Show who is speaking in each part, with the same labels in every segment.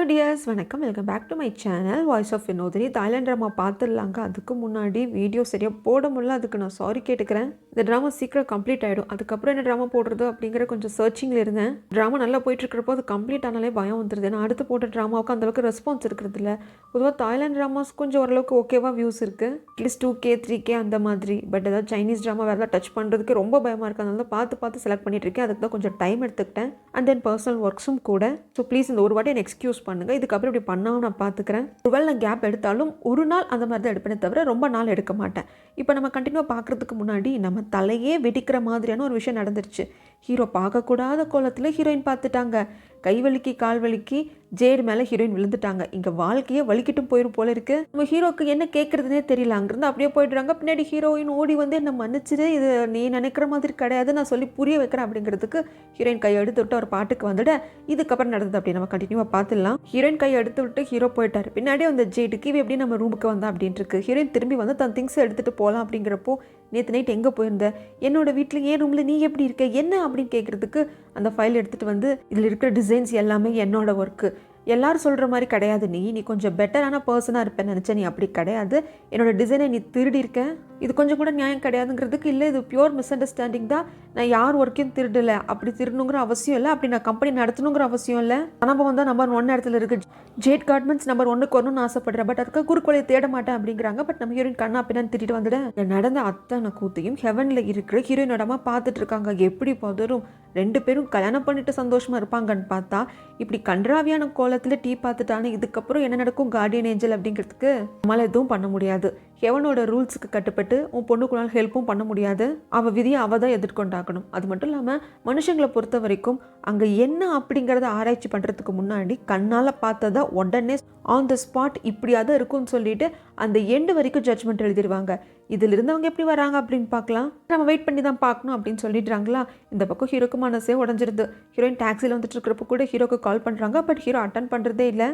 Speaker 1: Tears வணக்கம், welcome back to my channel voice of Vinodhini. Thailand drama பார்த்துடலாங்க. அதுக்கு முன்னாடி வீடியோ சரியாக போட முடியல, அதுக்கு நான் சாரி கேட்டுக்கிறேன். இந்த ட்ராமா சீக்கிரம் கம்ப்ளீட் ஆகிடும். அதுக்கப்புறம் என்ன ட்ராமா போடுறது அப்படிங்கிற கொஞ்சம் சர்ச்சிங்கில் இருந்தேன். ட்ராமா நல்லா போயிட்டுருக்கிறப்போ அது கம்ப்ளீட் ஆனாலே பயம் வந்துடுது. நான் அடுத்து போட்ட ட்ராமாவுக்கு அந்தளவுக்கு ரெஸ்பான்ஸ் இருக்கிறது இல்லை. பொதுவாக தாய்லாந்து ட்ராமாஸ் கொஞ்சம் ஓரளவுக்கு ஓகேவாக வியூஸ் இருக்குது, அட்லீஸ்ட் 2K 3K அந்த மாதிரி. பட் ஏதாவது சைனீஸ் ட்ராமா வேறு ஏதாவது டச் பண்ணுறதுக்கு ரொம்ப பயமாக இருக்குது. அதனால பார்த்து செலக்ட் பண்ணிட்டு இருக்கேன். அதுக்கு தான் கொஞ்சம் டைம் எடுத்துக்கிட்டேன். அண்ட் தென் பர்சனல் ஒர்க்ஸும் கூட. ஸோ ப்ளீஸ் இந்த ஒரு வாட்டி என்ன எக்ஸ்கியூஸ் பண்ணுங்க. இதுக்கப்புறம் இப்படி பண்ணாமல் நான் பார்த்துக்கிறேன். ஒருவேளை நான் கேப் எடுத்தாலும் ஒரு நாள் அந்த மாதிரி தான் எடுப்பேனே தவிர ரொம்ப நாள் எடுக்க மாட்டேன். இப்போ நம்ம கண்டினியூவாக பார்க்குறதுக்கு முன்னாடி நம்ம தலையே வெடிக்கிற மாதிரியான ஒரு விஷயம் நடந்துருச்சு. ஹீரோ பார்க்கக்கூடாத கோலத்தில் ஹீரோயின் பார்த்துட்டாங்க. கை வலிக்கு கால் வலிக்கு ஜேடு மேலே ஹீரோயின் விழுந்துட்டாங்க. இங்கே வாழ்க்கையே வலிக்கிட்டும் போயிடும் போல இருக்கு. நம்ம ஹீரோக்கு என்ன கேட்குறதுனே தெரியல. அங்கேருந்து அப்படியே போயிடுறாங்க. பின்னாடி ஹீரோயின் ஓடி வந்து என்ன மன்னிச்சிரு, இது நீ நினைக்கிற மாதிரி கிடையாது, நான் சொல்லி புரிய வைக்கிறேன் அப்படிங்கிறதுக்கு ஹீரோயின் கையை எடுத்து விட்டு ஒரு பாட்டுக்கு வந்துட. இதுக்கப்புறம் நடந்தது அப்படி நம்ம கண்டினியூவாக பார்த்துடலாம். ஹீரோயின் கையை எடுத்து விட்டு ஹீரோ போயிட்டார். பின்னாடியே அந்த ஜேடுக்கு இவ எப்படி நம்ம ரூமுக்கு வந்தா அப்படின்ட்டு இருக்கு. ஹீரோயின் திரும்பி வந்து தன் திங்ஸ் எடுத்துகிட்டு போகலாம் அப்படிங்கிறப்போ, நேற்று நைட் எங்கே போயிருந்த, என்னோட வீட்டில் ஏன் ரூமில் நீ எப்படி இருக்க என்ன அப்படின்னு கேட்குறதுக்கு அந்த ஃபைல் எடுத்துகிட்டு வந்து இதில் இருக்கிற டிசைன்ஸ் எல்லாமே என்னோட ஒர்க்கு, எல்லாரும் சொல்கிற மாதிரி கிடையாது, நீ கொஞ்சம் பெட்டரான பர்சனாக இருப்பேன்னு நினச்சேன், நீ அப்படி கிடையாது, என்னோட டிசைனை நீ திருடி இருக்க, இது கொஞ்சம் கூட நியாயம் கிடையாதுங்கிறதுக்கு இல்லை, இது பியூர் மிஸ் அண்டர்ஸ்டாண்டிங் தான், நான் யார் ஒர்க்கையும் திருடலை, அப்படி திருடணுங்கிற அவசியம் இல்லை, அப்படி நான் கம்பெனி நடத்தணுங்கிற அவசியம் இல்லை, அனுபவம் தான் நம்பர் 1 இடத்துல இருக்குது, ஜேட் கார்மெண்ட்ஸ் நம்பர் 1க்கு வரணும்னு ஆசைப்படுறேன், பட் அதுக்காக குறுக்கோலையை தேட மாட்டேன் அப்படிங்கிறாங்க. பட் நம்ம ஹீரோயின் கண்ணா பின்னான்னு திட்டிட்டு வந்துட. நடந்த அத்தனை கூத்தையும் ஹெவனில் இருக்கிற ஹீரோயினோட அம்மா பார்த்துட்டு இருக்காங்க. எப்படி பதறும், 2 பேரும் கல்யாணம் பண்ணிட்டு சந்தோஷமாக இருப்பாங்கன்னு பார்த்தா இப்படி கன்றாவியான கோலத்தில் டீ பார்த்துட்டானே, இதுக்கப்புறம் என்ன நடக்கும் கார்டியன் ஏஞ்சல் அப்படிங்கிறதுக்கு நம்மளால் எதுவும் பண்ண முடியாது. ஹெவனோட ரூல்ஸுக்கு கட்டுப்பட்டு உன் பொண்ணுக்குள்ளால் ஹெல்ப்பும் பண்ண முடியாது. அவள் விதியை அவள் தான் எதிர்கொண்டாக்கணும். அது மட்டும் இல்லாமல் மனுஷங்களை பொறுத்த வரைக்கும் அங்கே என்ன அப்படிங்கிறத ஆராய்ச்சி பண்ணுறதுக்கு முன்னாடி கண்ணால் பார்த்ததை உடனே ஆன் த ஸ்பாட் இப்படியாதான் இருக்கும்னு சொல்லிட்டு அந்த எண்டு வரைக்கும் ஜட்ஜ்மெண்ட் எழுதிடுவாங்க. இதில் இருந்தவங்க எப்படி வராங்க அப்படின்னு பார்க்கலாம், நம்ம வெயிட் பண்ணி தான் பார்க்கணும் அப்படின்னு சொல்லிடுறாங்களா. இந்த பக்கம் ஹீரோக்கு மனசே உடஞ்சிருது. ஹீரோயின் டாக்ஸியில் வந்துட்டு இருக்கிறப்ப கூட ஹீரோக்கு கால் பண்ணுறாங்க. பட் ஹீரோ அட்டன் பண்ணுறதே இல்லை.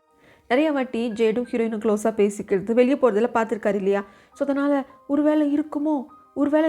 Speaker 1: நிறைய வாட்டி ஜேடும் ஹீரோயினும் க்ளோஸாக பேசிக்கிறது, வெளியே போகிறதுல பார்த்துருக்காரு இல்லையா. ஸோ அதனால் ஒரு வேளை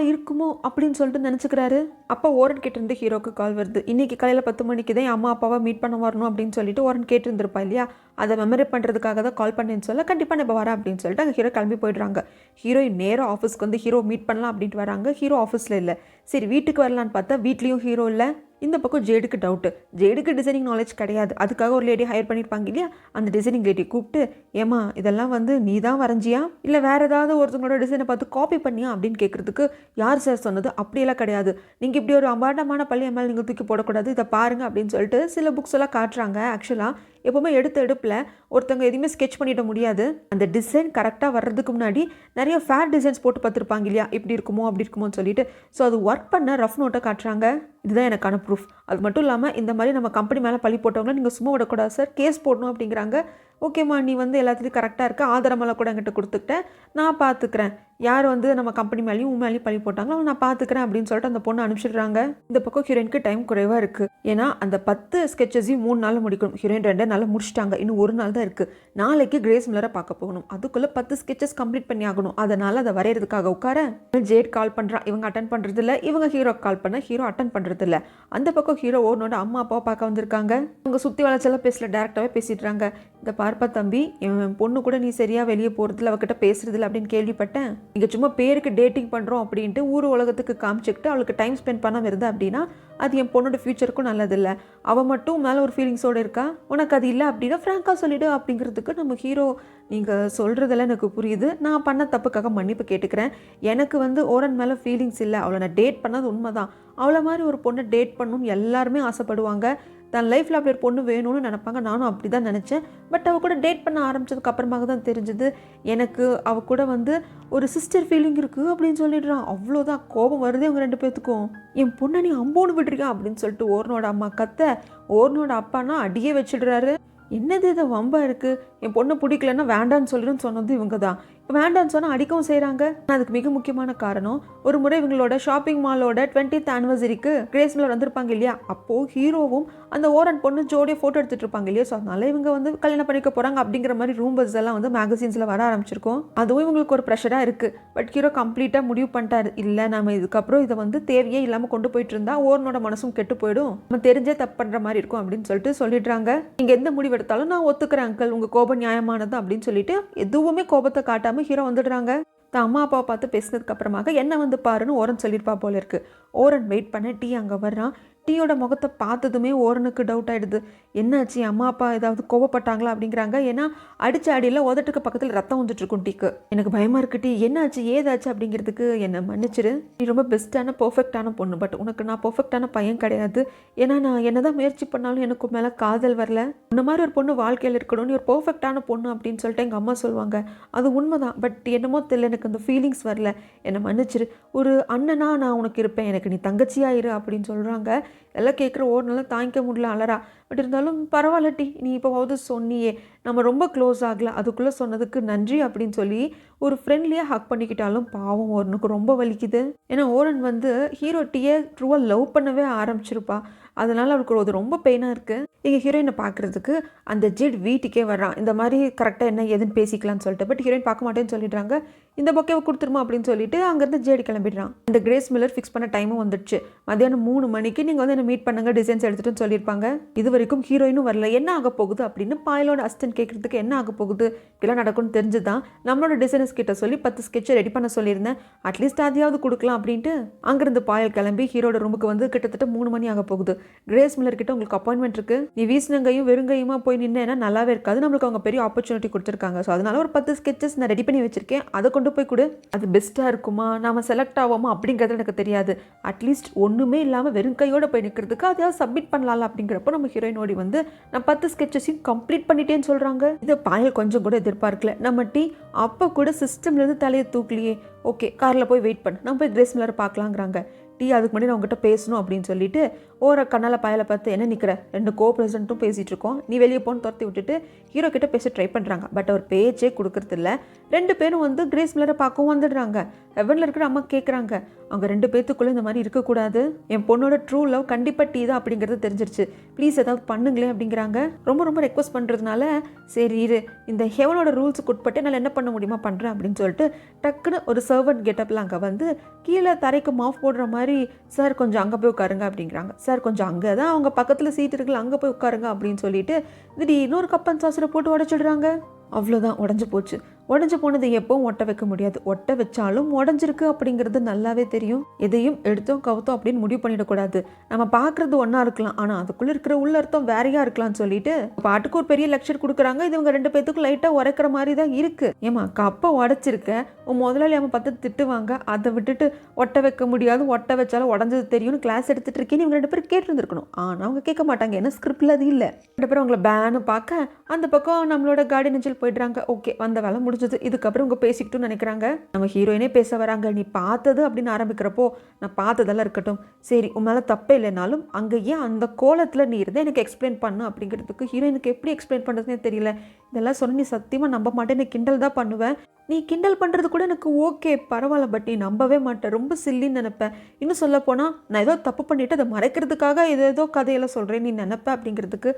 Speaker 1: இருக்குமோ அப்படின்னு சொல்லிட்டு நினச்சிக்கிறாரு. அப்போ ஓரன் கேட்டிருந்து ஹீரோக்கு கால் வருது. இன்றைக்கி காலையில் 10 மணிக்கு தான் அம்மா அப்பாவை மீட் பண்ண வரணும் அப்படின்னு சொல்லிட்டு ஓரன் கேட்டுருந்துருப்பா இல்லையா. அதை மெமரி பண்ணுறதுக்காக தான் கால் பண்ணேன்னு சொல்ல, கண்டிப்பாக நான் இப்போ வரேன் அப்படின்னு சொல்லிட்டு அங்கே ஹீரோ கிளம்பி போயிடுறாங்க. ஹீரோயின் நேராக ஆஃபீஸ்க்கு வந்து ஹீரோ மீட் பண்ணலாம் அப்படின்ட்டு வராங்க. ஹீரோ ஆஃபீஸில் இல்லை. சரி வீட்டுக்கு வரலான்னு பார்த்தா வீட்லேயும் ஹீரோ இல்லை. இந்த பக்கம் ஜேடுக்கு டவுட்டு. ஜேடுக்கு டிசைனிங் நாலேஜ் கிடையாது. அதுக்காக ஒரு லேடி ஹையர் பண்ணியிருப்பாங்க இல்லையா. அந்த டிசைனிங் லேடியை கூப்பிட்டு, ஏமா இதெல்லாம் வந்து நீ தான் வரைஞ்சியா இல்லை வேறு ஏதாவது ஒருத்தவங்களோட டிசைனை பார்த்து காப்பி பண்ணியா அப்படின்னு கேட்குறதுக்கு, யார் சார் சொன்னது, அப்படியெல்லாம் கிடையாது, நீங்கள் இப்படி ஒரு அபாண்டமான பள்ளி மேலே நீங்கள் தூக்கி போடக்கூடாது, இதை பாருங்கள் அப்படின்னு சொல்லிட்டு சில புக்ஸ் எல்லாம் காட்டுறாங்க. ஆக்சுவலாக எப்போவுமே எடுப்பில் ஒருத்தவங்க எதுவுமே ஸ்கெட்ச் பண்ணிட முடியாது. அந்த டிசைன் கரெக்டாக வர்றதுக்கு முன்னாடி நிறைய ஃபேர் டிசைன்ஸ் போட்டு பார்த்துருப்பாங்க இல்லையா, இப்படி இருக்குமோ அப்படி இருக்குமோன்னு சொல்லிட்டு. ஸோ அது ஒர்க் பண்ண ரஃப் நோட்டை காட்டுறாங்க. இதுதான் எனக்கான ப்ரூஃப். அது மட்டும் இல்லாமல் இந்த மாதிரி நம்ம கம்பெனி மேலே பழி போட்டவங்கள நீங்கள் சும்மா விடக்கூடாது சார், கேஸ் போடணும் அப்படிங்கிறாங்க. ஓகேம்மா, நீ வந்து எல்லாத்துலேயும் கரெக்டாக இருக்க, ஆதாரமெல்லாம் கூட என்கிட்ட கொடுத்துக்கிட்டேன், நான் பார்த்துக்கிறேன், யார் வந்து நம்ம கம்பெனி மேலேயும் மேலேயும் பழி போட்டாங்களோ நான் பார்த்துக்கிறேன் அப்படின்னு சொல்லிட்டு அந்த பொண்ணை அனுப்பிச்சிடுறாங்க. இந்த பக்கம் ஹீரோயினுக்கு டைம் குறைவாக இருக்குது. ஏன்னா அந்த 10 ஸ்கெச்சஸையும் 3 நாளில் முடிக்கணும். ஹீரோயின் 2 நாளில் முடிச்சிட்டாங்க. இன்னும் 1 நாள் தான் இருக்குது. நாளைக்கு கிரேஸ் மில்லரை பார்க்க போகணும். அதுக்குள்ளே 10 ஸ்கெச்சஸ் கம்ப்ளீட் பண்ணி ஆகணும். அதனால் அதை வரைகிறதுக்காக உட்கார ஜேட் கால் பண்ணுறான். இவங்க அட்டன் பண்ணுறது இல்லை. இவங்க ஹீரோ கால் பண்ண ஹீரோ அட்டன் பண்ணுறது இல்லை. அந்த பக்கம் ஹீரோ ஓனோட அம்மா அப்பாவை பார்க்க வந்திருக்காங்க. அவங்க சுற்றி வளர்ச்செல்லாம் பேசல, டேரெக்டாகவே பேசிடுறாங்க. இந்த பார்ப்பா தம்பி, என் பொண்ணு கூட நீ சரியாக வெளியே போகிறதில்ல, அவகிட்ட பேசுறதில்ல அப்படின்னு கேள்விப்பட்டேன். நீங்கள் சும்மா பேருக்கு டேட்டிங் பண்ணுறோம் அப்படின்ட்டு ஊர் உலகத்துக்கு காமிச்சிக்கிட்டு அவளுக்கு டைம் ஸ்பெண்ட் பண்ணாமல் இருந்தா அப்படின்னா அது என் பொண்ணோட ஃபியூச்சருக்கும் நல்லதில்லை. அவள் மட்டும் மேலே ஒரு ஃபீலிங்ஸோடு இருக்கா, உனக்கு அது இல்லை அப்படின்னா ஃப்ராங்காக சொல்லிவிடு அப்படிங்கிறதுக்கு நம்ம ஹீரோ, நீங்கள் சொல்கிறதெல்லாம் எனக்கு புரியுது, நான் பண்ண தப்புக்காக மன்னிப்பு கேட்டுக்கிறேன், எனக்கு வந்து ஓரன் மேலே ஃபீலிங்ஸ் இல்லை, அவளை நான் டேட் பண்ணது உண்மை தான், அவளை மாதிரி ஒரு பொண்ணை டேட் பண்ணணும்னு எல்லாருமே ஆசைப்படுவாங்க, தன் லைஃப்பில் அப்படி ஒரு பொண்ணு வேணும்னு நினைப்பாங்க. நானும் அப்படி தான் நினச்சேன். பட் அவள் கூட டேட் பண்ண ஆரம்பித்ததுக்கு அப்புறமாக தான் தெரிஞ்சுது எனக்கு அவள் கூட வந்து ஒரு சிஸ்டர் ஃபீலிங் இருக்குது அப்படின்னு சொல்லிடுறான். அவ்வளோதான் கோபம் வருது அவங்க 2 பேர்த்துக்கும். என் பொண்ணை நீ அம்போன்னு விட்டுருக்கா அப்படின்னு சொல்லிட்டு ஓரனோட அம்மா கத்த, ஓரனோட அப்பானா அடியே வச்சிடுறாரு. என்னது இதை வம்பா இருக்குது, என் பொண்ணு பிடிக்கலன்னா வேண்டான்னு சொல்லிடுன்னு சொன்னது இவங்க தான். வேண்டான்னு சொன்னால் அடிக்கவும் செய்கிறாங்க. அதுக்கு மிக முக்கியமான காரணம், ஒரு முறை இவங்களோட ஷாப்பிங் மாலோட 20th ஆனிவர்சரிக்கு கிரேஸ் மில்லர் வந்திருப்பாங்க இல்லையா, அப்போது ஹீரோவும் அந்த ஓரன் பொண்ணு ஜோடியை ஃபோட்டோ எடுத்துகிட்டு இருப்பாங்க இல்லையா. ஸோ அதனால இவங்க வந்து கல்யாணம் பண்ணிக்க போகிறாங்க அப்படிங்கிற மாதிரி ரூம்பர்ஸ் எல்லாம் வந்து மேகசின்ஸில் வர ஆரம்பிச்சிருக்கோம். அதுவும் இவங்களுக்கு ஒரு ப்ரெஷராக இருக்குது. பட் ஹீரோ கம்ப்ளீட்டாக முடிவு பண்ணிட்டாரு, இல்லை நம்ம இதுக்கப்புறம் இதை வந்து தேவையே இல்லாமல் கொண்டு போயிட்டு இருந்தா ஓரனோட மனசும் கெட்டு போயிடும், நம்ம தெரிஞ்சே தப்பு பண்ணுற மாதிரி இருக்கும் அப்படின்னு சொல்லிடுறாங்க. நீங்கள் எந்த முடிவு எடுத்தாலும் நான் ஒத்துக்கிறேன் அங்கிள், உங்கள் கோபம் நியாயமானது அப்படின்னு சொல்லிட்டு எதுவுமே கோபத்தை காட்டாமல் ஹீரோ வந்துடுறாங்க. தான் அம்மா அப்பாவை பார்த்து பேசினதுக்கு அப்புறமாக என்ன வந்து பாருன்னு ஓரன் சொல்லியிருப்பா போல இருக்கு. ஓரன் வெயிட் பண்ண டீ அங்கே வர்றான். டீயோட முகத்தை பார்த்ததுமே ஓரனுக்கு டவுட் ஆகிடுது. என்னாச்சு, அம்மா அப்பா ஏதாவது கோவப்பட்டாங்களா அப்படிங்கிறாங்க. ஏன்னா அடிச்ச அடியில் உதட்டுக்கு பக்கத்தில் ரத்தம் வந்துட்டுருக்கும் டீக்கு. எனக்கு பயமாக இருக்கு டீ, என்னாச்சு ஏதாச்சு அப்படிங்கிறதுக்கு என்னை மன்னிச்சிரு, நீ ரொம்ப பெஸ்ட்டான பர்ஃபெக்டான பொண்ணு, பட் உனக்கு நான் பர்ஃபெக்டான பையன் கிடையாது. ஏன்னா நான் என்னதான் முயற்சி பண்ணாலும் எனக்கு மேலே காதல் வரல. இந்த மாதிரி ஒரு பொண்ணு வாழ்க்கையில் இருக்கணும், நீ ஒரு பர்ஃபெக்டான பொண்ணு அப்படின்னு சொல்லிட்டு எங்கள் அம்மா சொல்லுவாங்க. அது உண்மைதான், பட் என்னமோ தெரியல, எனக்கு அந்த ஃபீலிங்ஸ் வரல, என்னை மன்னிச்சிரு, ஒரு அண்ணனா நான் உனக்கு இருப்பேன், எனக்கு நீ தங்கச்சியாயிரு அப்படின்னு சொல்கிறாங்க. எல்லாம் கேட்குற ஓரனால தாங்கிக்க முடியல, அலறா. பட் இருந்தாலும் பரவாயில்ல டி, நீ இப்போவாவது சொன்னியே, நம்ம ரொம்ப க்ளோஸ் ஆகலை, அதுக்குள்ளே சொன்னதுக்கு நன்றி அப்படின்னு சொல்லி ஒரு ஃப்ரெண்ட்லியாக ஹக் பண்ணிக்கிட்டாலும் பாவம் ஓரனுக்கு ரொம்ப வலிக்குது. ஏன்னா ஓரன் வந்து ஹீரோ டீயை ட்ரூவாக லவ் பண்ணவே ஆரம்பிச்சிருப்பா. அதனால் அவளுக்கு அது ரொம்ப பெயினாக இருக்குது. இங்கே ஹீரோயினை பார்க்குறதுக்கு அந்த ஜெட் வீட்டுக்கே வர்றான். இந்த மாதிரி கரெக்டாக என்ன ஏதுன்னு பேசிக்கலாம்னு சொல்லிட்டு. பட் ஹீரோயின் பார்க்க மாட்டேன்னு சொல்லிடுறாங்க. இந்த பொக்கேவை கொடுத்துருமா அப்படின்னு சொல்லிட்டு அங்கேருந்து ஜேடி கிளம்பிடுறான். இந்த கிரேஸ் மில்லர் ஃபிக்ஸ் பண்ண டைமும் வந்துடுச்சு. மத்தியானம் 3 மணிக்கு நீங்கள் வந்து என்ன மீட் பண்ணுங்க, டிசைன்ஸ் எடுத்துகிட்டு சொல்லியிருப்பாங்க. இது வரைக்கும் ஹீரோயினும் வரல, என்ன ஆக போகுது அப்படின்னு பாயலோட அசிஸ்டன்ட் கேட்குறதுக்கு என்ன ஆக போகுது இப்படிலாம் நடக்கும்னு தெரிஞ்சு தான் நம்மளோட டிசைனர்ஸ் கிட்ட சொல்லி 10 ஸ்கெட்சை ரெடி பண்ண சொல்லியிருந்தேன், அட்லீஸ்ட் அதையாவது கொடுக்கலாம் அப்படின்ட்டு அங்கேருந்து பாயல் கிளம்பி ஹீரோட ரூமுக்கு வந்து கிட்டத்தட்ட 3 மணி ஆக போகுது. கிரேஸ் மில்லர் கிட்ட உங்களுக்கு அப்பாயின்மெண்ட் இருக்குது, நீ வீசினங்கையும் வெறுங்கையுமா போய் நின்னா நல்லாவே இருக்காது, நம்மளுக்கு அவங்க பெரிய ஆப்பர்ச்சுனிட்டி கொடுத்துருக்காங்க. ஸோ அதனால ஒரு 10 ஸ்கெச்சஸ் நான் ரெடி பண்ணி வச்சிருக்கேன், அதை கொண்டு போய் கொடு. அது பெஸ்ட்டாக இருக்குமா, நாம செலக்ட் ஆவோமா அப்படிங்கிறது எனக்கு தெரியாது, அட்லீஸ்ட் ஒன்றுமே இல்லாமல் வெறும் கையோடு போய் நிற்கிறதுக்கு அதையாவது சப்மிட் பண்ணலாம்ல அப்படிங்கிறப்போ நம்ம ஹீரோயின் ஓடி வந்து நான் 10 ஸ்கெச்சஸையும் கம்ப்ளீட் பண்ணிட்டேன்னு சொல்கிறாங்க. இதை பாயல் கொஞ்சம் கூட எதிர்பார்க்கல. நம்ம டீ அப்போ கூட சிஸ்டம்லேருந்து தலையை தூக்கலையே, ஓகே காரில் போய் வெயிட் பண்ணு, நம்ம போய் கிரேஸ் மில்லர் பார்க்கலாங்கிறாங்க. டீ அதுக்கு முன்னாடி நான் உங்ககிட்ட பேசணும் அப்படின்னு சொல்லிட்டு ஓர கண்ணால் பாயலை பார்த்து என்ன நிற்கிற, 2 கோ-பிரசிடென்ட்டும் பேசிகிட்டு இருக்கோம், நீ வெளியே போன்னு துரத்தி விட்டுட்டு ஹீரோ கிட்ட பேச ட்ரை பண்ணுறாங்க. பட் அவர் பேச்சே கொடுக்கறதில்ல. 2 பேரும் வந்து கிரேஸ் மில்லரை பார்க்கவும் வந்துடுறாங்க. ஹெவனில் இருக்கிற அம்மா கேட்குறாங்க, அவங்க 2 பேத்துக்குள்ளே இந்த மாதிரி இருக்கக்கூடாது, என் பொண்ணோட ட்ரூ லவ் கண்டிப்பாக டீ தான் அப்படிங்கிறது தெரிஞ்சிருச்சு, ப்ளீஸ் ஏதாவது பண்ணுங்களேன் அப்படிங்கிறாங்க. ரொம்ப ரொம்ப ரெக்வஸ்ட் பண்ணுறதுனால சரி இரு, இந்த ஹெவனோட ரூல்ஸுக்கு உட்பட்டு என்னால் என்ன பண்ண முடியுமா பண்ணுறேன் அப்படின்னு சொல்லிட்டு டக்குன்னு ஒரு சர்வன்ட் கெட்டப்பில் அங்கே வந்து கீழே தரைக்கு மாஃப் போடுற மாதிரி, சார் கொஞ்சம் அங்கே போய் உட்காருங்க அப்படிங்கிறாங்க. சார் கொஞ்சம் அங்கே தான் அவங்க பக்கத்தில் சீட் இருக்குல்ல, அங்கே போய் உட்காருங்க அப்படின்னு சொல்லிட்டு திடீர்னு ஒரு கப்பன் சாஸில் போட்டு உடச்சிடுறாங்க. அவ்வளோதான், உடஞ்சி போச்சு. உடஞ்சி போனது எப்பவும் ஒட்ட வைக்க முடியாது, ஒட்ட வச்சாலும் உடஞ்சிருக்கு அப்படிங்கிறது நல்லாவே தெரியும். எதையும் எடுத்தோம் கவுத்தோம் அப்படின்னு முடிவு பண்ணிடக்கூடாது. நம்ம பார்க்குறது ஒன்றா இருக்கலாம், ஆனால் அதுக்குள்ளே இருக்கிற உள்ள அர்த்தம் வேறையாக இருக்கலாம்னு சொல்லிட்டு பாட்டுக்கு ஒரு பெரிய லெக்சர் கொடுக்குறாங்க. இது இவங்க 2 பேத்துக்கும் லைட்டாக உரைக்கிற மாதிரி தான் இருக்குது. ஏமா கப்பை உடச்சிருக்க, உன் முதலாளி அம்மா பார்த்து திட்டுவாங்க, அதை விட்டுட்டு ஒட்ட வைக்க முடியாது, ஒட்ட வச்சாலும் உடஞ்சது தெரியும்னு கிளாஸ் எடுத்துகிட்டு இருக்கேன்னு இவங்க 2 பேரும் கேட்டுருந்துருக்கணும். ஆனால் அவங்க கேட்க மாட்டாங்க, ஏன்னா ஸ்கிரிப்டில் அது இல்லை. 2 பேரும் அவங்கள பேனு பார்க்க அந்த பக்கம் நம்மளோட காடி நெஞ்சில் போயிடுறாங்க. ஓகே வந்த வேலை முடிஞ்சது, இதுக்கப்புறம் உங்க பேசிக்கிட்டுன்னு நினைக்கிறாங்க. நம்ம ஹீரோயினே பேச வராங்க. நீ பார்த்தது அப்படின்னு ஆரம்பிக்கிறப்போ நான் பார்த்ததெல்லாம் இருக்கட்டும், சரி உன் மேலே தப்பே இல்லைனாலும் அங்கே ஏன் அந்த கோலத்தில் நீ இருந்தால் எனக்கு எக்ஸ்பிளைன் பண்ணு அப்படிங்கிறதுக்கு ஹீரோயினுக்கு எப்படி எக்ஸ்பிளைன் பண்ணுறதுனே தெரியல. இதெல்லாம் சொன்ன நீ சத்தியமாக நம்ப மாட்டேன், நீ கிண்டல் தான் பண்ணுவேன், நீ கிண்டல் பண்ணுறது கூட எனக்கு ஓகே பரவாயில்ல, பட் நீ நம்பவே மாட்டேன், ரொம்ப சில்லின்னு நினைப்பேன். இன்னும் சொல்ல போனால் நான் ஏதோ தப்பு பண்ணிவிட்டு அதை மறைக்கிறதுக்காக ஏதோ கதையெல்லாம் சொல்கிறேன் நீ நினைப்பேன் அப்படிங்கிறதுக்கு,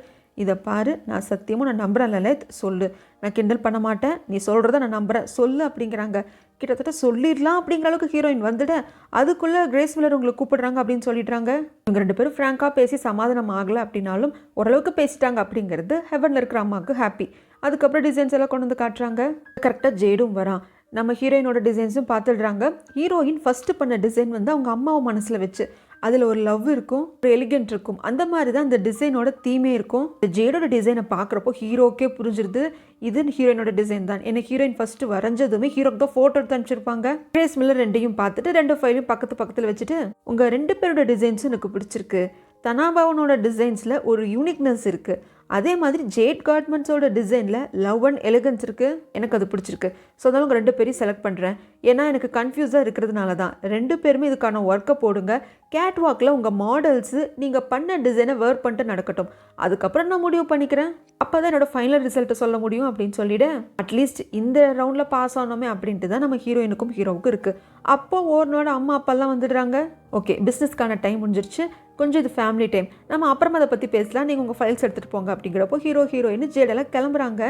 Speaker 1: இதை பாரு நான் சத்தியமாக நான் நம்புறேன்ல, சொல்லு, நான் கிண்டல் பண்ண மாட்டேன், நீ சொல்கிறத நான் நம்புகிறேன், சொல்லு அப்படிங்கிறாங்க. கிட்டத்தட்ட சொல்லிடலாம் அப்படிங்கிற அளவுக்கு ஹீரோயின் வந்துட்டு அதுக்குள்ளே கிரேஸ் மில்லர் உங்களை கூப்பிடுறாங்க அப்படின்னு சொல்லிடுறாங்க. இவங்க 2 பேரும் ஃப்ராங்காக பேசி சமாதானம் ஆகலை அப்படின்னாலும் ஓரளவுக்கு பேசிட்டாங்க அப்படிங்கிறது ஹெவனில் இருக்கிற அம்மாவுக்கு ஹாப்பி. அதுக்கப்புறம் டிசைன்ஸ் எல்லாம் கொண்டு வந்து காட்டுறாங்க. கரெக்டாக ஜேடும் வரான். நம்ம ஹீரோயினோட டிசைன்ஸும் பார்த்துடுறாங்க. ஹீரோயின் ஃபஸ்ட்டு பண்ண டிசைன் வந்து அவங்க அம்மாவை மனசில் வச்சு அதில் ஒரு லவ் இருக்கும், ஒரு எலிகென்ட் இருக்கும், அந்த மாதிரி தான் இந்த டிசைனோட தீமே இருக்கும். இந்த ஜேடோட டிசைனை பார்க்குறப்போ ஹீரோக்கே புரிஞ்சிருது இது ஹீரோயினோட டிசைன் தான். ஏன்னா ஹீரோயின் ஃபஸ்ட்டு வரைஞ்சதுமே ஹீரோக்கு தான் ஃபோட்டோ எடுத்து அனுப்பிச்சிருப்பாங்க. கிரேஸ் மில்லர் 2ஐயும் பார்த்துட்டு 2 ஃபைலையும் பக்கத்தில் வச்சுட்டு உங்கள் 2 பேரோட டிசைன்ஸும் எனக்கு பிடிச்சிருக்கு, தனாபாவனோட டிசைன்ஸில் ஒரு யூனிக்னஸ் இருக்குது, அதே மாதிரி ஜேட் கார்மெண்ட்ஸோட டிசைனில் லவ் அண்ட் எலிகன்ஸ் இருக்குது, எனக்கு அது பிடிச்சிருக்கு. ஸோ அதனால உங்கள் 2 பேரையும் செலக்ட் பண்ணுறேன். ஏன்னா எனக்கு கன்ஃபியூஸாக இருக்கிறதுனால தான். 2 பேருமே இதுக்கான ஒர்க்கை போடுங்க. கேட் வாக்கில் உங்கள் மாடல்ஸு நீங்கள் பண்ண டிசைனை வேர் பண்ணிட்டு நடக்கட்டும். அதுக்கப்புறம் நான் முடிவு பண்ணிக்கிறேன். அப்போ தான் என்னோடய ஃபைனல் ரிசல்ட்டை சொல்ல முடியும் அப்படின்னு சொல்லிவிட, அட்லீஸ்ட் இந்த ரவுண்டில் பாஸ் ஆனோமே அப்படின்ட்டு தான் நம்ம ஹீரோயினுக்கும் ஹீரோவுக்கும் இருக்குது. அப்போ ஓர்னோட அம்மா அப்பாலாம் வந்துடுறாங்க. ஓகே, பிஸ்னஸ்க்கான டைம் முடிஞ்சிருச்சு, கொஞ்சம் இது ஃபேமிலி டைம், நம்ம அப்புறமா அதை பற்றி பேசலாம், நீங்கள் உங்கள் ஃபைல்ஸ் எடுத்துகிட்டு போங்க அப்படிங்கிறப்போ ஹீரோயின் ஜேடெல்லாம் கிளம்புறாங்க.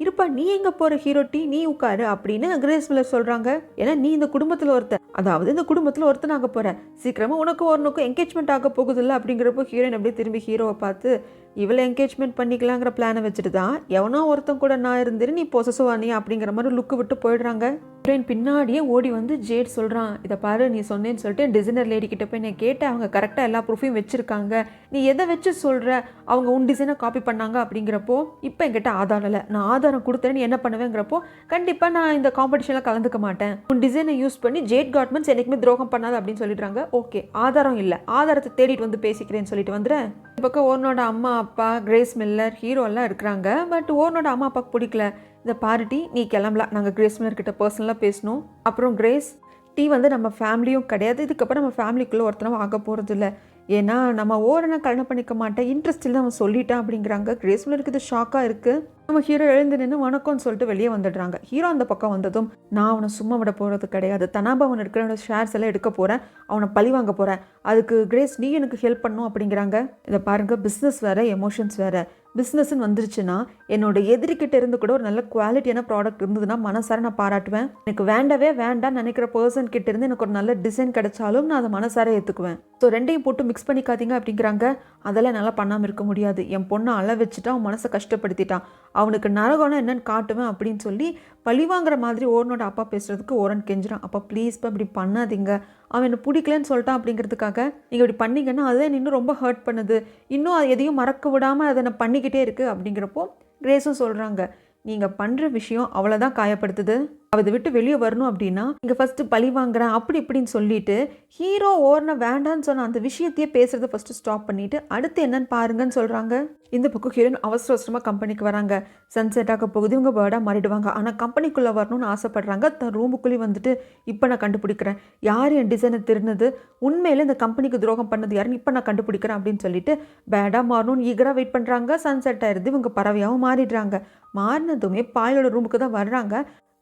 Speaker 1: இருப்பா, நீ எங்கே போகிற ஹீரோட்டி, நீ உட்காரு அப்படின்னு கிரேஸ் மில்லர் சொல்கிறாங்க. ஏன்னா நீ இந்த குடும்பத்தில் ஒருத்தர், அதாவது இந்த குடும்பத்தில் ஒருத்தன் ஆக போகிற, சீக்கிரமாக உனக்கும் ஒருனுக்கும் என்கேஜ்மெண்ட் ஆக போகுதில்ல அப்படிங்கிறப்போ ஹீரோயின் அப்படியே திரும்பி ஹீரோவை பார்த்து, இவளை என்கேஜ்மெண்ட் பண்ணிக்கலாங்கிற பிளானை வச்சுட்டு தான் எவனோ ஒருத்தன் கூட நான் இருந்துரு நீ பொசசுவானி அப்படிங்கிற மாதிரி லுக்கு விட்டு போயிடுறாங்க. ஹீரோயின் பின்னாடியே ஓடி வந்து ஜேட் சொல்கிறான், இதை பாரு நீ சொன்னேன்னு சொல்லிட்டு டிசைனர் லேடி கிட்ட போய் நான் கேட்டேன், அவங்க கரெக்டாக எல்லா ப்ரூஃபையும் வச்சுருக்காங்க, நீ எதை வச்சு சொல்கிற அவங்க உன் டிசைனை காப்பி பண்ணாங்க அப்படிங்கிறப்போ, இப்போ என்கிட்ட ஆதாரம் இல்லை, நான் ஆதாரம் கொடுத்தேன் நீ என்ன பண்ணுவேங்கிறப்போ, கண்டிப்பாக நான் இந்த காம்படிஷனில் கலந்துக்க மாட்டேன், உன் டிசைனை யூஸ் பண்ணி ஜேட் கார்மெண்ட்ஸ் என்றைக்குமே துரோகம் பண்ணாது அப்படின்னு சொல்லிடுறாங்க. ஓகே, ஆதாரம் இல்லை, ஆதாரத்தை தேடிட்டு வந்து பேசிக்கிறேன்னு சொல்லிட்டு வந்துடுறேன். இந்த பக்கம் ஓர்னோட அம்மா அப்பா கிரேஸ் மில்லர் ஹீரோ எல்லாம் இருக்கிறாங்க. பட் ஓர்னோட அம்மா அப்பாவுக்கு பிடிக்கல. இந்த பார்ட்டி நீ கிளம்பலாம், நாங்கள் கிரேஸ் மில்லர் கிட்ட பர்சனலாக பேசணும். அப்புறம் கிரேஸ் டீ வந்து நம்ம ஃபேமிலியும் கிடையாது, இதுக்கப்புறம் நம்ம ஃபேமிலிக்குள்ளே ஒருத்தனவும் ஆக போகிறது இல்லை, ஏன்னா நம்ம ஓரனை கல்யாணம் பண்ணிக்க மாட்டேன், இன்ட்ரெஸ்ட் இல்லை அவன் சொல்லிட்டான் அப்படிங்கிறாங்க. கிரேஸ் மில்லருக்கு இது ஷாக்காக இருக்குது. நம்ம ஹீரோ எழுந்து நின்று வணக்கம்னு சொல்லிட்டு வெளியே வந்துடுறாங்க. ஹீரோ அந்த பக்கம் வந்ததும், நான் அவனை சும்மா விட போகிறது கிடையாது, தனாபா அவன் இருக்கிற ஷேர்ஸ் எல்லாம் எடுக்க போகிறேன், அவனை பழி வாங்க போகிறேன், அதுக்கு கிரேஸ் நீ எனக்கு ஹெல்ப் பண்ணும் அப்படிங்கிறாங்க. இதை பாருங்கள், பிஸ்னஸ் வேறு எமோஷன்ஸ் வேறு. பிஸ்னஸ்ன்னு வந்துருச்சுன்னா என்னோட எதிரிக்கிட்ட இருந்து கூட ஒரு நல்ல குவாலிட்டியான ப்ராடக்ட் இருந்ததுன்னா மனசார நான் பாராட்டுவேன். எனக்கு வேண்டவே வேண்டாம்னு நினைக்கிற பர்சன் கிட்ட இருந்து எனக்கு ஒரு நல்ல டிசைன் கிடைச்சாலும் நான் அதை மனசார ஏற்றுக்குவேன். ஸோ ரெண்டையும் போட்டு மிக்ஸ் பண்ணிக்காதீங்க அப்படிங்கிறாங்க. அதெல்லாம் என்னால் பண்ணாமல் இருக்க முடியாது, என் பொண்ணை அள வச்சுட்டான், அவன் மனசை கஷ்டப்படுத்திட்டான், அவனுக்கு நரகம்னா என்னன்னு காட்டுவேன் அப்படின்னு சொல்லி பழிவாங்கிற மாதிரி ஓரனோட அப்பா பேசுறதுக்கு ஓரன் கெஞ்சுறான். அப்பா ப்ளீஸ்ப்பா இப்படி பண்ணாதீங்க, அவன் என்னை பிடிக்கலன்னு சொல்லிட்டான் அப்படிங்கிறதுக்காக நீங்கள் இப்படி பண்ணிங்கன்னா அதுதான் இன்னும் ரொம்ப ஹர்ட் பண்ணுது, இன்னும் அது எதையும் மறக்க விடாமல் அதை நான் பண்ணிக்கிட்டே இருக்குது அப்படிங்கிறப்போ கிரேஸும் சொல்கிறாங்க, நீங்கள் பண்ணுற விஷயம் அவ்வளோதான் காயப்படுத்துது, அதை விட்டு வெளியே வரணும் அப்படின்னா இங்கே ஃபஸ்ட்டு பழி வாங்குறேன் அப்படி இப்படின்னு சொல்லிட்டு ஹீரோ ஓரனை வேண்டான்னு சொன்ன அந்த விஷயத்தையே பேசுகிறத ஃபஸ்ட்டு ஸ்டாப் பண்ணிவிட்டு அடுத்து என்னன்னு பாருங்கன்னு சொல்கிறாங்க. இந்த பக்கம் ஹீரோயின் அவசர அவசரமாக கம்பெனிக்கு வராங்க. சன்செட் ஆக போகுது, இவங்க பேர்டாக மாறிடுவாங்க. ஆனால் கம்பெனிக்குள்ளே வரணும்னு ஆசைப்படுறாங்க. தன் ரூமுக்குள்ளேயே வந்துட்டு இப்போ நான் கண்டுபிடிக்கிறேன் யார் என் டிசைனை திருநது, உண்மையிலே இந்த கம்பெனிக்கு துரோகம் பண்ணது யாருன்னு இப்போ நான் கண்டுபிடிக்கிறேன் அப்படின்னு சொல்லிட்டு பேடாக மாறணும்னு ஈகராக வெயிட் பண்ணுறாங்க. சன்செட் ஆயிடுது, இவங்க பறவையாகவும் மாறிடுறாங்க. மாறினதுமே பாயலோட ரூமுக்கு தான் வர்றாங்க.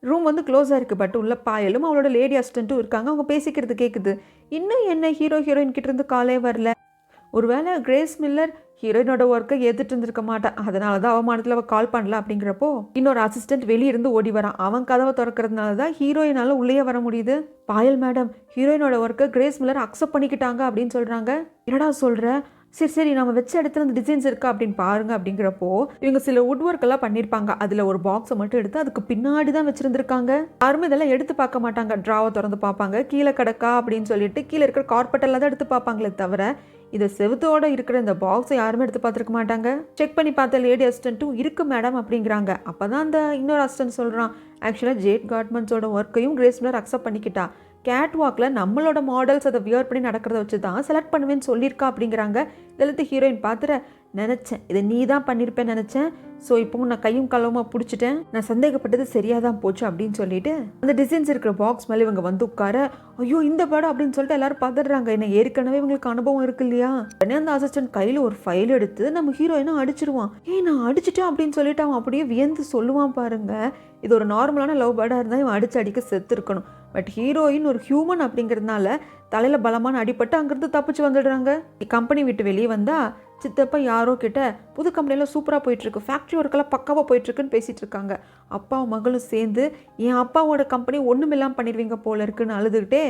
Speaker 1: ரூம் வந்து க்ளோஸாக இருக்குது, பட் உள்ள பாயலும் அவளோட லேடி அசிஸ்டண்ட்டும் இருக்காங்க. அவங்க பேசிக்கிறது கேட்குது. இன்னும் என்ன ஹீரோயின் கிட்டேருந்து காலே வரல. ஒருவேளை கிரேஸ் மில்லர் ஹீரோயினோட ஒர்க்கை ஏற்றுட்டு இருந்திருக்க மாட்டான், அதனால தான் அவமானத்தில் அவள் கால் பண்ணல அப்படிங்கிறப்போ இன்னொரு அசிஸ்டண்ட் வெளியிருந்து ஓடி வரான். அவன் கதவை திறக்கிறதுனால தான் ஹீரோயினால் உள்ளே வர முடியுது. பாயல் மேடம் ஹீரோயினோட ஒர்க்கை கிரேஸ் மில்லர் அக்செப்ட் பண்ணிக்கிட்டாங்க அப்படின்னு சொல்கிறாங்க. என்னடா சொல்கிற, சரி நம்ம வச்ச இடத்துல அந்த டிசைன்ஸ் இருக்கா அப்படின்னு பாருங்க அப்படிங்கிறப்போ இவங்க சில வுட் ஒர்க் எல்லாம் பண்ணியிருப்பாங்க. அதில் ஒரு பாக்ஸை மட்டும் எடுத்து அதுக்கு பின்னாடி தான் வச்சுருந்துருக்காங்க. யாருமே இதெல்லாம் எடுத்து பார்க்க மாட்டாங்க, ட்ராவை திறந்து பார்ப்பாங்க, கீழே கிடக்கா அப்படின்னு சொல்லிட்டு கீழே இருக்கிற கார்பெட்டெல்லாம் தான் எடுத்து பார்ப்பாங்களே தவிர இதை செவுத்தோடு இருக்கிற இந்த பாக்ஸை யாருமே எடுத்து பார்த்துருக்க மாட்டாங்க. செக் பண்ணி பார்த்த லேடி அசிஸ்டண்ட்டும் இருக்கு மேடம் அப்படிங்கிறாங்க. அப்போ தான் அந்த இன்னொரு அசிஸ்டன்ட் சொல்கிறான், ஆக்சுவலாக ஜேட் கார்மெண்ட்ஸோட ஒர்க்கையும் கிரேஸ் மில்லர் அக்செப்ட் பண்ணிக்கிட்டா, கேட் வாக்கில் நம்மளோட மாடல்ஸ் அதை வியர் பண்ணி நடக்கிறத வச்சு தான் செலக்ட் பண்ணுவேன்னு சொல்லியிருக்கா அப்படிங்கிறாங்க. இதெல்லாம் ஹீரோயின் பார்த்துற நினச்சேன், இதை நீ தான் பண்ணியிருப்பேன்னு நினச்சேன், ஸோ இப்போவும் நான் கையும் களவுமா பிடிச்சிட்டேன், நான் சந்தேகப்பட்டது சரியாக தான் போச்சு அப்படின்னு சொல்லிட்டு அந்த டிசைன்ஸ் இருக்கிற பாக்ஸ் மேலே இவங்க வந்து உட்கார, ஐயோ இந்த படம் அப்படின்னு சொல்லிட்டு எல்லாரும் பார்த்துடுறாங்க. என்ன ஏற்கனவே இவங்களுக்கு அனுபவம் இருக்கு இல்லையா. உடனே அந்த அசிஸ்டன்ட் கையில் ஒரு ஃபைல் எடுத்து நம்ம ஹீரோயினும் அடிச்சிருவான். நான் அடிச்சிட்டேன் அப்படின்னு சொல்லிட்டு அவன் அப்படியே வியந்து சொல்லுவான் பாருங்க. இது ஒரு நார்மலான லவ் பேர்டாக இருந்தால் இவன் அடிக்க செத்து இருக்கணும். பட் ஹீரோயின் ஒரு ஹியூமன் அப்படிங்கிறதுனால தலையில் பலமான அடிபட்டு அங்கிருந்து தப்பிச்சு வந்துடுறாங்க. கம்பெனி விட்டு வெளியே வந்தால் சித்தப்பா யாரோ கிட்ட புது கம்பெனியில் சூப்பராக போயிட்டுருக்கு, ஃபேக்ட்ரி ஒர்க்கெல்லாம் பக்காவாக போயிட்டுருக்குன்னு பேசிகிட்டு இருக்காங்க. அப்பாவும் மகளும் சேர்ந்து என் அப்பாவோட கம்பெனி ஒன்றுமில்லாமல் பண்ணிடுவீங்க போல இருக்குன்னு அழுதுகிட்டே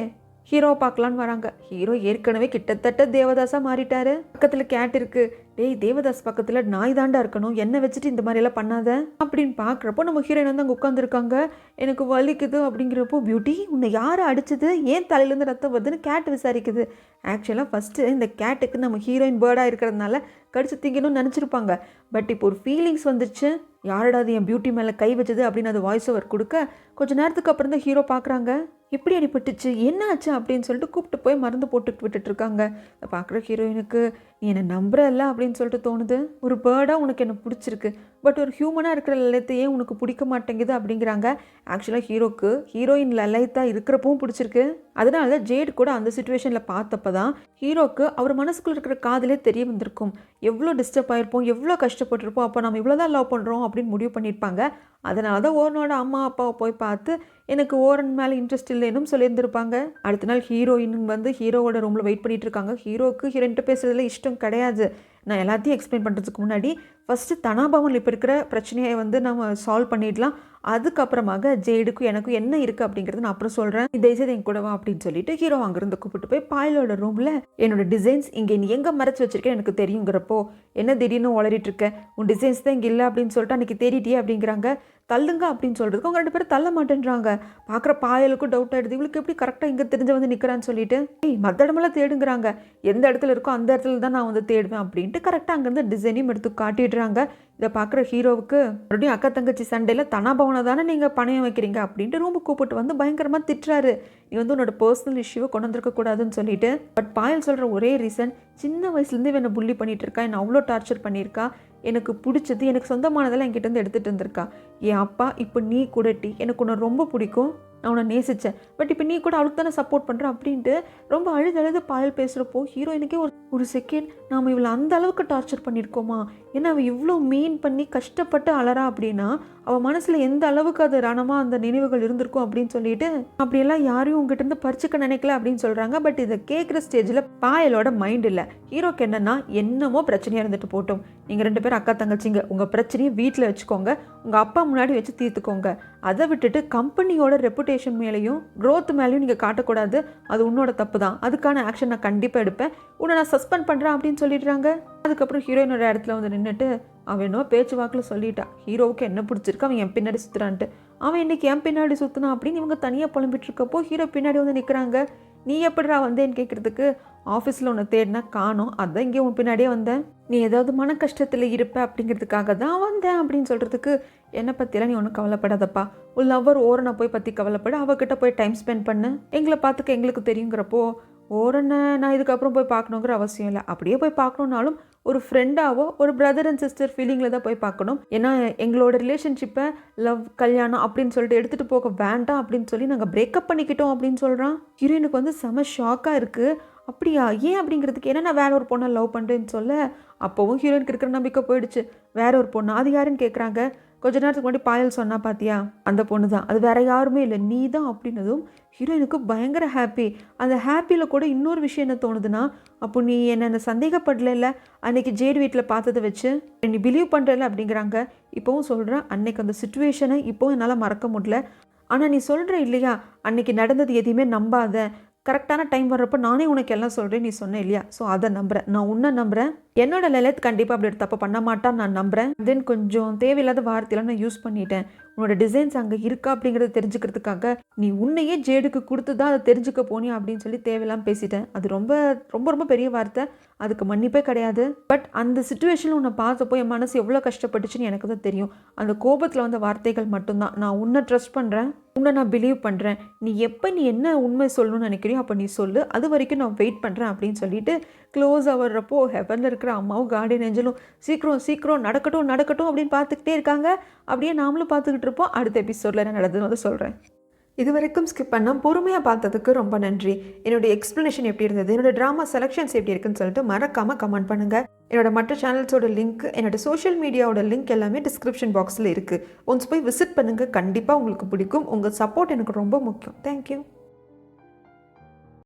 Speaker 1: ஹீரோவை பார்க்கலான்னு வராங்க. ஹீரோ ஏற்கனவே கிட்டத்தட்ட தேவதாஸாக மாறிட்டாரு. பக்கத்தில் கேட் இருக்கு, டேய் தேவதாஸ் பக்கத்தில் நாய் தாண்டா இருக்கணும், என்ன வச்சுட்டு இந்த மாதிரியெல்லாம் பண்ணாத அப்படின்னு பார்க்குறப்போ நம்ம ஹீரோயின் வந்து அங்கே உட்காந்துருக்காங்க. எனக்கு வலிக்குது அப்படிங்கிறப்போ பியூட்டி உன்னை யாரை அடிச்சது, ஏன் தலையிலேருந்து ரத்தம் வருதுன்னு கேட் விசாரிக்குது. ஆக்சுவலாக ஃபஸ்ட்டு இந்த கேட்டுக்கு நம்ம ஹீரோயின் பேர்டாக இருக்கிறதுனால கடிச்சு திங்கணும்னு நினச்சிருப்பாங்க. பட் இப்போ ஒரு ஃபீலிங்ஸ் வந்துருச்சு, யாரோட அது என் பியூட்டி மேலே கை வச்சது அப்படின்னு அது வாய்ஸ் ஓவர் கொடுக்க கொஞ்ச நேரத்துக்கு அப்புறம் தான் ஹீரோ பார்க்குறாங்க. எப்படி அடிபட்டுச்சு, என்ன ஆச்சு அப்படின்னு சொல்லிட்டு கூப்பிட்டு போய் மருந்து போட்டுட்டு விட்டுட்ருக்காங்க. இதை பார்க்குற ஹீரோயினுக்கு நீ என்னை நம்புறல்ல அப்படின்னு சொல்லிட்டு தோணுது. ஒரு பேர்டாக உனக்கு என்ன பிடிச்சிருக்கு, பட் ஒரு ஹியூமனாக இருக்கிற லலித்தையே உனக்கு பிடிக்க மாட்டேங்குது அப்படிங்கிறாங்க. ஆக்சுவலாக ஹீரோக்கு ஹீரோயின் லலிதா இருக்கிறப்பவும் பிடிச்சிருக்கு. அதனால தான் ஜேட் கூட அந்த சுச்சுவேஷனில் பார்த்தப்ப தான் ஹீரோக்கு அவர் மனசுக்குள்ளே இருக்கிற காதலே தெரிய வந்திருக்கும். எவ்வளோ டிஸ்டர்ப் ஆகிருப்போம், எவ்வளோ கஷ்டப்பட்டிருப்போம், அப்போ நம்ம இவ்வளோ தான் லவ் பண்ணுறோம் அப்படின்னு முடிவு பண்ணியிருப்பாங்க. அதனால தான் ஓரனோட அம்மா அப்பாவை போய் பார்த்து எனக்கு ஓரன் மேலே இன்ட்ரெஸ்ட் இல்லைன்னு சொல்லியிருந்திருப்பாங்க. அடுத்த நாள் ஹீரோயின் வந்து ஹீரோவோட ரூமில் வெயிட் பண்ணிட்டு இருக்காங்க. ஹீரோக்கு ஹீரோயின்ட்டு பேசுறதுல இஷ்டம் கிடையாது. நான் எல்லாத்தையும் எக்ஸ்பிளைன் பண்ணுறதுக்கு முன்னாடி ஃபஸ்ட்டு தனாபாவனில் இப்போ இருக்கிற பிரச்சனையை வந்து நம்ம சால்வ் பண்ணிடலாம். அதுக்கப்புறமாக ஜேடுக்கும் எனக்கும் என்ன இருக்குது அப்படிங்கிறது நான் அப்புறம் சொல்கிறேன். தயவுசெய்து என் கூட வா அப்படின்னு சொல்லிட்டு ஹீரோ அங்கேருந்து கூப்பிட்டு போய் பாயலோட ரூமில் என்னோட டிசைன்ஸ் இங்கே நீ எங்கே மறைச்சி வச்சிருக்கேன் எனக்கு தெரியுங்கிறப்போ என்ன திடீர்னு உளறிட்டு இருக்கேன், உன் டிசைன்ஸ் தான் இங்கே இல்லை அப்படின்னு சொல்லிட்டு அன்றைக்கி தேடிட்டியே அப்படிங்கிறாங்க. தள்ளுங்க அப்படின்னு சொல்கிறதுக்கு அவங்க 2 பேரும் தள்ள மாட்டேன்றாங்க. பார்க்குற பாயலுக்கும் டவுட் ஆகிடுது, இவளுக்கு எப்படி கரெக்டாக இங்கே தெரிஞ்ச வந்து நிற்கிறான்னு சொல்லிட்டு மற்ற இடமெல்லாம் தேடுங்கிறாங்க. எந்த இடத்துல இருக்கோ அந்த இடத்துல தான் நான் வந்து தேடுவேன் அப்படின்ட்டு கரெக்டாக அங்கேருந்து டிசைனையும் எடுத்து காட்டிடுறாங்க. இதை பார்க்குற ஹீரோவுக்கு மறுபடியும் அக்கா தங்கச்சி சண்டையில் தனாபவனை தானே நீங்கள் பணையம் வைக்கிறீங்க அப்படின்ட்டு ரூமுக்கு கூப்பிட்டு வந்து பயங்கரமாக திட்டுறாரு. நீ வந்து உன்னோட பர்சனல் இஷ்யூவை கொண்டு வந்துருக்கக்கூடாதுன்னு சொல்லிட்டு. பட் பாயல் சொல்கிற ஒரே ரீசன், சின்ன வயசுலேருந்து என்னை புள்ளி பண்ணிகிட்டு இருக்கா, என்னை அவ்வளோ டார்ச்சர் பண்ணியிருக்கா, எனக்கு பிடிச்சது எனக்கு சொந்தமானதெல்லாம் என்கிட்ட எடுத்துகிட்டு இருந்திருக்கா. என் அப்பா இப்போ நீ கூட எனக்கு உன்னை ரொம்ப பிடிக்கும், நான் உன்னை நேசித்தேன், பட் இப்போ நீ கூட அவளுக்கு தானே சப்போர்ட் பண்ணுறேன் அப்படின்ட்டு ரொம்ப அழுது பாயல் பேசுகிறப்போ ஹீரோயினுக்கே ஒரு செகண்ட் நாம் இவளை அந்த அளவுக்கு டார்ச்சர் பண்ணியிருக்கோமா, ஏன்னா அவள் இவ்வளோ மீன் பண்ணி கஷ்டப்பட்டு அலறா அப்படின்னா அவள் மனசில் எந்த அளவுக்கு அது ரணமாக அந்த நினைவுகள் இருந்திருக்கும் அப்படின்னு சொல்லிட்டு அப்படியெல்லாம் யாரையும் உங்ககிட்ட பறிச்சுக்க நினைக்கல அப்படின்னு சொல்கிறாங்க. பட் இதை கேட்குற ஸ்டேஜில் பாயலோட மைண்ட் இல்லை. ஹீரோக்கு என்னென்னா என்னமோ பிரச்சனையாக இருந்துட்டு போட்டோம், நீங்கள் 2 பேரும் அக்கா தங்கச்சிங்க, உங்கள் பிரச்சனையை வீட்டில் வச்சுக்கோங்க, உங்கள் அப்பா முன்னாடி வச்சு தீர்த்துக்கோங்க, அதை விட்டுட்டு கம்பெனியோட ரெப்புடேஷன் மேலேயும் க்ரோத் மேலேயும் நீங்கள் காட்டக்கூடாது, அது உன்னோட தப்பு தான், அதுக்கான ஆக்ஷன் நான் கண்டிப்பாக எடுப்பேன், உன்னை நான் சஸ்பெண்ட் பண்ணுறேன் அப்படின்னு சொல்லிடுறாங்க. அதுக்கப்புறம் ஹீரோயினோட இடத்துல வந்து நின்றுட்டு அவன் என்னோ பேச்சு வாக்கில் சொல்லிட்டான், ஹீரோவுக்கு என்ன பிடிச்சிருக்கு, அவன் என் பின்னாடி சுற்றுறான்ட்டு. அவன் இன்றைக்கி என் பின்னாடி சுற்றினான் அப்படின்னு இவங்க தனியாக புலம்பிட்டு இருக்கப்போ ஹீரோ பின்னாடி வந்து நிற்கிறாங்க. நீ எப்படிடா வந்தேன்னு கேட்குறதுக்கு, ஆஃபீஸில் உன்னை தேடினா காணோம், அதான் இங்கே உன் பின்னாடியே வந்தேன், நீ ஏதாவது மன கஷ்டத்தில் இருப்ப அப்படிங்கிறதுக்காக தான் வந்தேன் அப்படின்னு சொல்கிறதுக்கு, என்னை பற்றியெல்லாம் நீ ஒன்றும் கவலைப்படாதப்பா, உன் லவ்வர் ஓரனை போய் பற்றி கவலைப்பட, அவகிட்ட போய் டைம் ஸ்பெண்ட் பண்ணு, எங்களை பார்த்துக்க எங்களுக்கு தெரியுங்கிறப்போ ஓரனை நான் இதுக்கப்புறம் போய் பார்க்கணுங்கிற அவசியம் இல்லை, அப்படியே போய் பார்க்கணுன்னாலும் ஒரு ஃப்ரெண்டாவோ ஒரு பிரதர் அண்ட் சிஸ்டர் ஃபீலிங்கில் தான் போய் பார்க்கணும், ஏன்னா எங்களோட ரிலேஷன்ஷிப்பை லவ் கல்யாணம் அப்படின்னு சொல்லிட்டு எடுத்துகிட்டு போக வேண்டாம் அப்படின்னு சொல்லி நாங்கள் பிரேக்கப் பண்ணிக்கிட்டோம் அப்படின்னு சொல்கிறான். ஹீரோயினுக்கு வந்து செம ஷாக்காக இருக்குது. அப்படியா, ஏன் அப்படிங்கிறதுக்கு, ஏன்னா நான் வேற ஒரு பொண்ணை லவ் பண்ணுறேன்னு சொல்ல அப்போவும் ஹீரோயினுக்கு இருக்கிற நம்பிக்கை போயிடுச்சு. வேற ஒரு பொண்ணு, அது யாருன்னு கேட்குறாங்க. கொஞ்ச நேரத்துக்கு முன்னாடி பாயல் சொன்னா பார்த்தியா, அந்த பொண்ணு தான், அது வேற யாருமே இல்லை, நீ தான் அப்படின்னதும் ஹீரோயினுக்கு பயங்கர ஹாப்பி. அந்த ஹாப்பியில் கூட இன்னொரு விஷயம் என்ன தோணுதுன்னா, அப்போ நீ என்ன சந்தேகப்படல அன்னைக்கு ஜேட் வீட்டில் பார்த்ததை வச்சு நீ பிலீவ் பண்ணுறல அப்படிங்கிறாங்க. இப்போவும் சொல்கிறேன், அன்னைக்கு அந்த சுச்சுவேஷனை இப்போவும் என்னால் மறக்க முடியல. ஆனால் நீ சொல்கிற இல்லையா, அன்னைக்கு நடந்தது எதையுமே நம்பாத, கரெக்டான டைம் வர்றப்போ நானே உனக்கு எல்லாம் சொல்கிறேன் நீ சொன்னேன் இல்லையா, ஸோ அதை நம்புகிறேன், நான் உன்னை நம்புகிறேன், என்னோட லலித் கண்டிப்பாக அப்படி ஒரு தப்பு பண்ண மாட்டான்னு நான் நம்புகிறேன். தென் கொஞ்சம் தேவையில்லாத வார்த்தையெல்லாம் நான் யூஸ் பண்ணிட்டேன், உன்னோட டிசைன்ஸ் அங்கே இருக்கா அப்படிங்கிறத தெரிஞ்சுக்கிறதுக்காக நீ உன்னையே ஜேடுக்கு கொடுத்து தான் அதை தெரிஞ்சுக்க போனியா அப்படின்னு சொல்லி தேவையில்லாமல் பேசிட்டேன். அது ரொம்ப ரொம்ப ரொம்ப பெரிய வார்த்தை, அதுக்கு மன்னிப்பே கிடையாது. பட் அந்த சுச்சுவேஷனில் உன்னை பார்த்தப்போ என் மனசு எவ்வளோ கஷ்டப்பட்டுச்சுன்னு எனக்கு தான் தெரியும். அந்த கோபத்தில் வந்த வார்த்தைகள் மட்டும்தான். நான் உன்னை ட்ரஸ்ட் பண்ணுறேன், உன்னை நான் பிலீவ் பண்ணுறேன், நீ எப்போ நீ என்ன உண்மை சொல்லணும்னு நினைக்கிறியோ அப்போ நீ சொல்லு, அது வரைக்கும் நான் வெயிட் பண்ணுறேன் அப்படின்னு சொல்லிட்டு க்ளோஸ் ஆகிறப்போ ஹெவனில் இருக்கிற அம்மாவும் கார்டியன் ஏஞ்சலும் சீக்கிரம் சீக்கிரம் நடக்கட்டும் நடக்கட்டும் அப்படின்னு பார்த்துக்கிட்டே இருக்காங்க. அப்படியே நாமளும் பார்த்துக்கிட்டு இருப்போம். அடுத்த எபிசோடில் என்ன நடந்ததுன்னு வந்து சொல்கிறேன். இது வரைக்கும் ஸ்கிப் பண்ணால் பொறுமையாக பார்த்ததுக்கு ரொம்ப நன்றி. என்னோடய எக்ஸ்ப்ளனேஷன் எப்படி இருந்தது, என்னோட ட்ராமா செலெக்ஷன்ஸ் எப்படி இருக்குன்னு சொல்லிட்டு மறக்காமல் கமெண்ட் பண்ணுங்கள். என்னோட மற்ற சேனல்ஸோட லிங்க், என்னோட சோஷியல் மீடியாவோட லிங்க் எல்லாமே டிஸ்கிரிப்ஷன் பாக்ஸில் இருக்குது. ஒன்ஸ் போய் விசிட் பண்ணுங்கள், கண்டிப்பாக உங்களுக்கு பிடிக்கும். உங்கள் சப்போர்ட் எனக்கு ரொம்ப முக்கியம். தேங்க்யூ.